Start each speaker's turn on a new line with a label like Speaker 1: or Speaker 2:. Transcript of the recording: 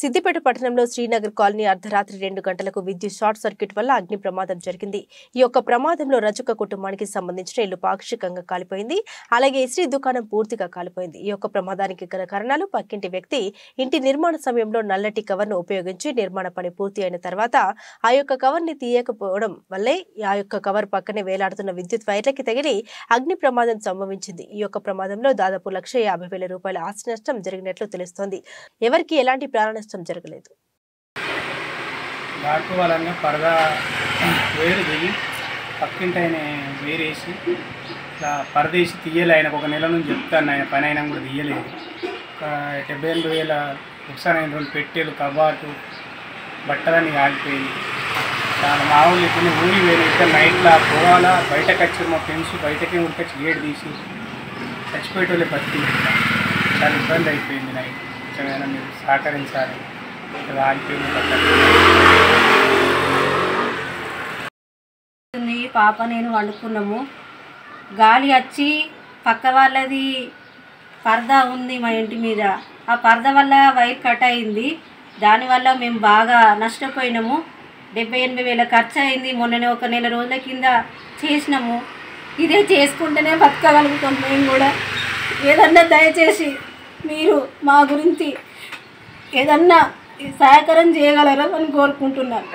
Speaker 1: సిద్దిపేట పట్టణంలో శ్రీనగర్ కాలనీ అర్ధరాత్రి 2 గంటలకు విద్యుత్ షార్ట్ సర్క్యూట్ వల్ల అగ్ని ప్రమాదం జరిగింది. ఈ యొక్క ప్రమాదంలో రజక కుటుంబానికి సంబంధించిన ఇల్లు పాక్షికంగా కాలిపోయింది. అలాగే ఇస్త్రీ దుకాణం పూర్తిగా కాలిపోయింది. ఈ యొక్క ప్రమాదానికి గల కారణాలు పక్కింటి వ్యక్తి ఇంటి నిర్మాణ సమయంలో నల్లటి కవర్ను ఉపయోగించి నిర్మాణ పని పూర్తి అయిన తర్వాత ఆ యొక్క కవర్ని తీయకపోవడం వల్లే ఆ యొక్క కవర్ పక్కనే వేలాడుతున్న విద్యుత్ వైర్లకి తగిలి అగ్ని ప్రమాదం సంభవించింది. ఈ యొక్క ప్రమాదంలో దాదాపు 1,50,000 రూపాయల ఆస్తి నష్టం జరిగినట్లు తెలుస్తోంది. ఎవరికి ఎలాంటి ప్రాణ నష్టం జరగలేదు.
Speaker 2: వాడుకోవాలన్నా పరదా వేరు దిగి పక్కింటి ఆయన వేరేసి ఇట్లా పరదేసి తీయలే. ఆయనకు ఒక నెల నుంచి చెప్తాను, ఆయన పని అయినా కూడా తీయలేదు. 70,000 ఒకసారి ఆయన 2 పెట్టెలు కబాటు బట్టలన్నీ ఆగిపోయింది. చాలా మామూలు ఇప్పుడు ఊరి వేరే ఇక్కడ నైట్లో పోవాలా, బయటకు వచ్చి మా ఫ్రెండ్స్ బయటకే ఉరికొచ్చి గేట్ తీసి చచ్చిపోయేటోళ్ళే బతికి చాలా ఇబ్బంది అయిపోయింది. నైట్ కొంచెం మీరు సహకరించాలి.
Speaker 3: పాప నేను వండుకున్నాము. గాలి వచ్చి పక్క వాళ్ళది పరదా ఉంది మా ఇంటి మీద, ఆ పరదా వల్ల వైర్ కట్ అయింది. దానివల్ల మేము బాగా నష్టపోయినాము. 70,000-80,000 ఖర్చు అయింది. మొన్ననే ఒక నెల రోజుల కింద చేసినాము. ఇదే చేసుకుంటేనే బతకగలుగుతాం మేము కూడా. ఏదన్నా దయచేసి మీరు మా గురించి ఏదన్నా సహకారం చేయగలరా అని కోరుకుంటున్నాను.